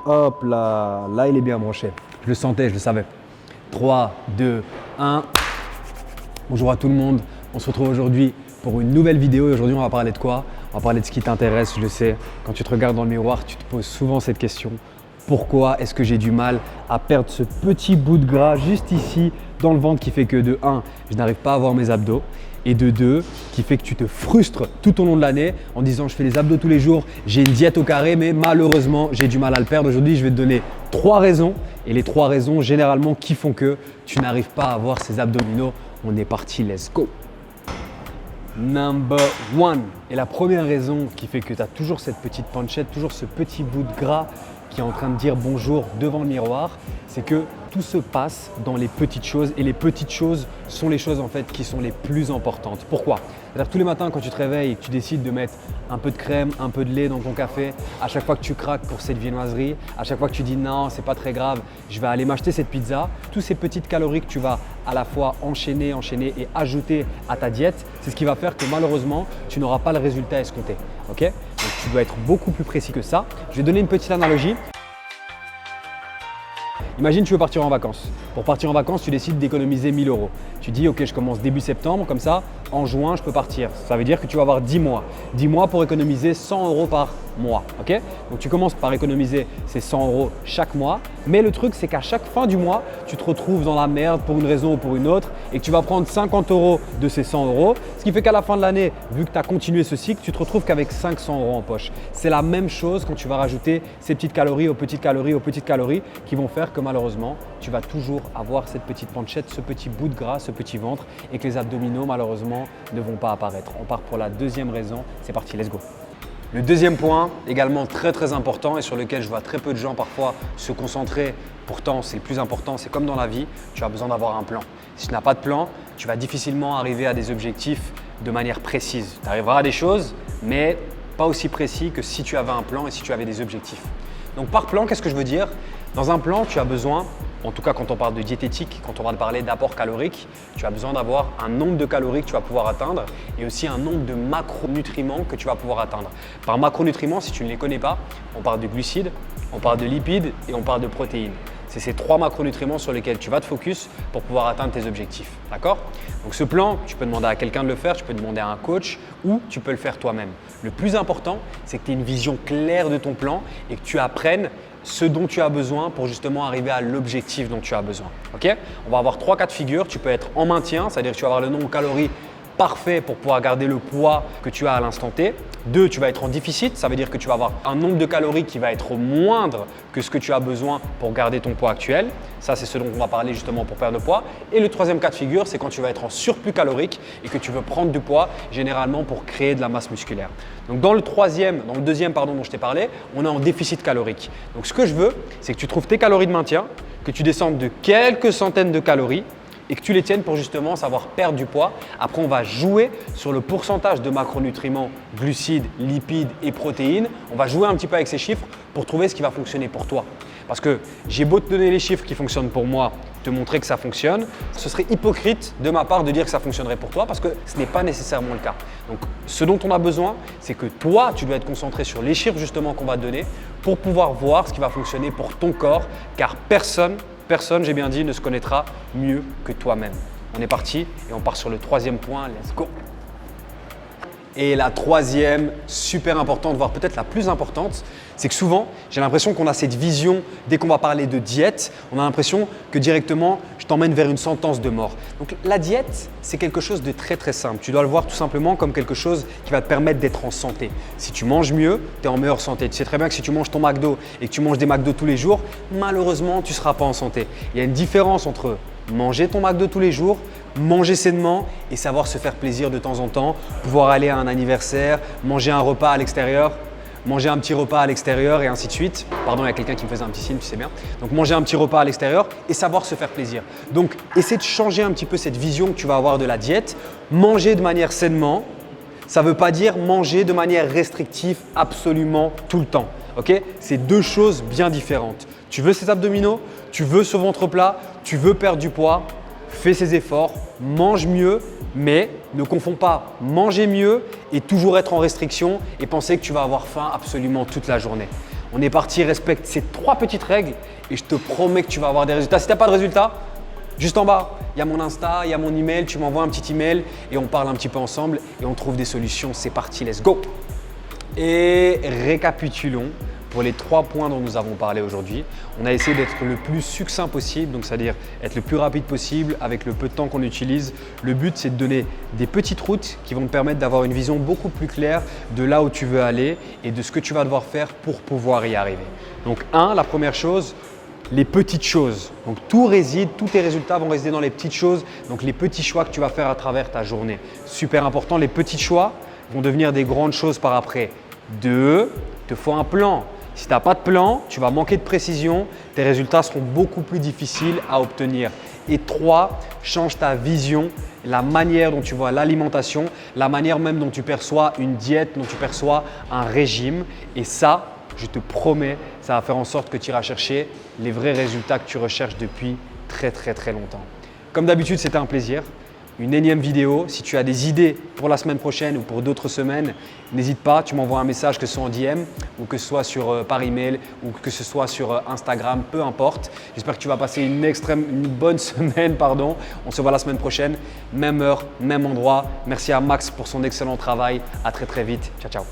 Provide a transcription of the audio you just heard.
Hop là, là il est bien branché. Je le sentais, je le savais. 3, 2, 1. Bonjour à tout le monde. On se retrouve aujourd'hui pour une nouvelle vidéo et aujourd'hui on va parler de quoi? On va parler de ce qui t'intéresse, je le sais. Quand tu te regardes dans le miroir, tu te poses souvent cette question. Pourquoi est-ce que j'ai du mal à perdre ce petit bout de gras juste ici dans le ventre qui fait que de 1, je n'arrive pas à avoir mes abdos et de 2, qui fait que tu te frustres tout au long de l'année en disant je fais les abdos tous les jours, j'ai une diète au carré mais malheureusement j'ai du mal à le perdre. Aujourd'hui, je vais te donner 3 raisons et les 3 raisons généralement qui font que tu n'arrives pas à avoir ces abdominaux. On est parti, let's go! Number 1. Et la première raison qui fait que tu as toujours cette petite panchette, toujours ce petit bout de gras qui est en train de dire bonjour devant le miroir, c'est que tout se passe dans les petites choses et les petites choses sont les choses en fait qui sont les plus importantes. Pourquoi? C'est-à-dire que tous les matins quand tu te réveilles et que tu décides de mettre un peu de crème, un peu de lait dans ton café, à chaque fois que tu craques pour cette viennoiserie, à chaque fois que tu dis non, c'est pas très grave, je vais aller m'acheter cette pizza, toutes ces petites calories que tu vas à la fois enchaîner et ajouter à ta diète, c'est ce qui va faire que malheureusement, tu n'auras pas le résultat escompté. Ok? Donc tu dois être beaucoup plus précis que ça. Je vais donner une petite analogie. Imagine tu veux partir en vacances. Pour partir en vacances, tu décides d'économiser 1000 euros. Tu dis ok, je commence début septembre, comme ça en juin je peux partir. Ça veut dire que tu vas avoir 10 mois. 10 mois pour économiser 100 euros par mois. Ok? Donc tu commences par économiser ces 100 euros chaque mois. Mais le truc c'est qu'à chaque fin du mois, tu te retrouves dans la merde pour une raison ou pour une autre et que tu vas prendre 50 euros de ces 100 euros. Ce qui fait qu'à la fin de l'année, vu que tu as continué ce cycle, tu te retrouves qu'avec 500 euros en poche. C'est la même chose quand tu vas rajouter ces petites calories aux petites calories aux petites calories qui vont faire que malheureusement, tu vas toujours avoir cette petite panchette, ce petit bout de gras, ce petit ventre et que les abdominaux malheureusement ne vont pas apparaître. On part pour la deuxième raison. C'est parti, let's go. Le deuxième point, également très important et sur lequel je vois très peu de gens parfois se concentrer, pourtant c'est le plus important, c'est comme dans la vie, tu as besoin d'avoir un plan. Si tu n'as pas de plan, tu vas difficilement arriver à des objectifs de manière précise. Tu arriveras à des choses, mais pas aussi précis que si tu avais un plan et si tu avais des objectifs. Donc par plan, qu'est-ce que je veux dire? Dans un plan, tu as besoin, en tout cas quand on parle de diététique, quand on va parler d'apport calorique, tu as besoin d'avoir un nombre de calories que tu vas pouvoir atteindre et aussi un nombre de macronutriments que tu vas pouvoir atteindre. Par macronutriments, si tu ne les connais pas, on parle de glucides, on parle de lipides et on parle de protéines. C'est ces 3 macronutriments sur lesquels tu vas te focus pour pouvoir atteindre tes objectifs. D'accord? Donc ce plan, tu peux demander à quelqu'un de le faire, tu peux demander à un coach ou tu peux le faire toi-même. Le plus important, c'est que tu aies une vision claire de ton plan et que tu apprennes ce dont tu as besoin pour justement arriver à l'objectif dont tu as besoin. Ok? On va avoir 3 cas de figure. Tu peux être en maintien, c'est-à-dire que tu vas avoir le nombre de calories parfait pour pouvoir garder le poids que tu as à l'instant T. 2, tu vas être en déficit, ça veut dire que tu vas avoir un nombre de calories qui va être moindre que ce que tu as besoin pour garder ton poids actuel. Ça, c'est ce dont on va parler justement pour perdre le poids. Et le troisième cas de figure, c'est quand tu vas être en surplus calorique et que tu veux prendre du poids, généralement pour créer de la masse musculaire. Donc dans le deuxième dont je t'ai parlé, on est en déficit calorique. Donc ce que je veux, c'est que tu trouves tes calories de maintien, que tu descendes de quelques centaines de calories et que tu les tiennes pour justement savoir perdre du poids. Après, on va jouer sur le pourcentage de macronutriments, glucides, lipides et protéines. On va jouer un petit peu avec ces chiffres pour trouver ce qui va fonctionner pour toi. Parce que j'ai beau te donner les chiffres qui fonctionnent pour moi, te montrer que ça fonctionne, ce serait hypocrite de ma part de dire que ça fonctionnerait pour toi parce que ce n'est pas nécessairement le cas. Donc, ce dont on a besoin, c'est que toi, tu dois être concentré sur les chiffres justement qu'on va te donner pour pouvoir voir ce qui va fonctionner pour ton corps car personne, j'ai bien dit, ne se connaîtra mieux que toi-même. On est parti et on part sur le troisième point. Let's go! Et la troisième, super importante, voire peut-être la plus importante, c'est que souvent, j'ai l'impression qu'on a cette vision, dès qu'on va parler de diète, on a l'impression que directement, je t'emmène vers une sentence de mort. Donc la diète, c'est quelque chose de très simple. Tu dois le voir tout simplement comme quelque chose qui va te permettre d'être en santé. Si tu manges mieux, tu es en meilleure santé. Tu sais très bien que si tu manges ton McDo et que tu manges des McDo tous les jours, malheureusement, tu ne seras pas en santé. Il y a une différence entre manger ton McDo tous les jours, manger sainement et savoir se faire plaisir de temps en temps, pouvoir aller à un anniversaire, manger un repas à l'extérieur, manger un petit repas à l'extérieur et ainsi de suite. Pardon, il y a quelqu'un qui me faisait un petit signe, tu sais bien. Donc manger un petit repas à l'extérieur et savoir se faire plaisir. Donc essaie de changer un petit peu cette vision que tu vas avoir de la diète. Manger de manière sainement, ça ne veut pas dire manger de manière restrictive absolument tout le temps. Okay? C'est 2 choses bien différentes. Tu veux ces abdominaux, tu veux ce ventre plat, tu veux perdre du poids, fais ces efforts, mange mieux, mais ne confonds pas manger mieux et toujours être en restriction et penser que tu vas avoir faim absolument toute la journée. On est parti, respecte ces 3 petites règles et je te promets que tu vas avoir des résultats. Si tu n'as pas de résultats, juste en bas, il y a mon Insta, il y a mon email, tu m'envoies un petit email et on parle un petit peu ensemble et on trouve des solutions. C'est parti, let's go! Et récapitulons pour les 3 points dont nous avons parlé aujourd'hui. On a essayé d'être le plus succinct possible, donc c'est-à-dire être le plus rapide possible avec le peu de temps qu'on utilise. Le but, c'est de donner des petites routes qui vont te permettre d'avoir une vision beaucoup plus claire de là où tu veux aller et de ce que tu vas devoir faire pour pouvoir y arriver. Donc la première chose, les petites choses. Donc tous tes résultats vont résider dans les petites choses, donc les petits choix que tu vas faire à travers ta journée. Super important, les petits choix vont devenir des grandes choses par après. 2, il te faut un plan. Si tu n'as pas de plan, tu vas manquer de précision, tes résultats seront beaucoup plus difficiles à obtenir. Et 3, change ta vision, la manière dont tu vois l'alimentation, la manière même dont tu perçois une diète, dont tu perçois un régime. Et ça, je te promets, ça va faire en sorte que tu iras chercher les vrais résultats que tu recherches depuis très longtemps. Comme d'habitude, c'était un plaisir. Une énième vidéo. Si tu as des idées pour la semaine prochaine ou pour d'autres semaines, n'hésite pas, tu m'envoies un message, que ce soit en DM ou que ce soit par email ou que ce soit sur Instagram, peu importe. J'espère que tu vas passer une bonne semaine. On se voit la semaine prochaine, même heure, même endroit. Merci à Max pour son excellent travail. À très vite. Ciao, ciao.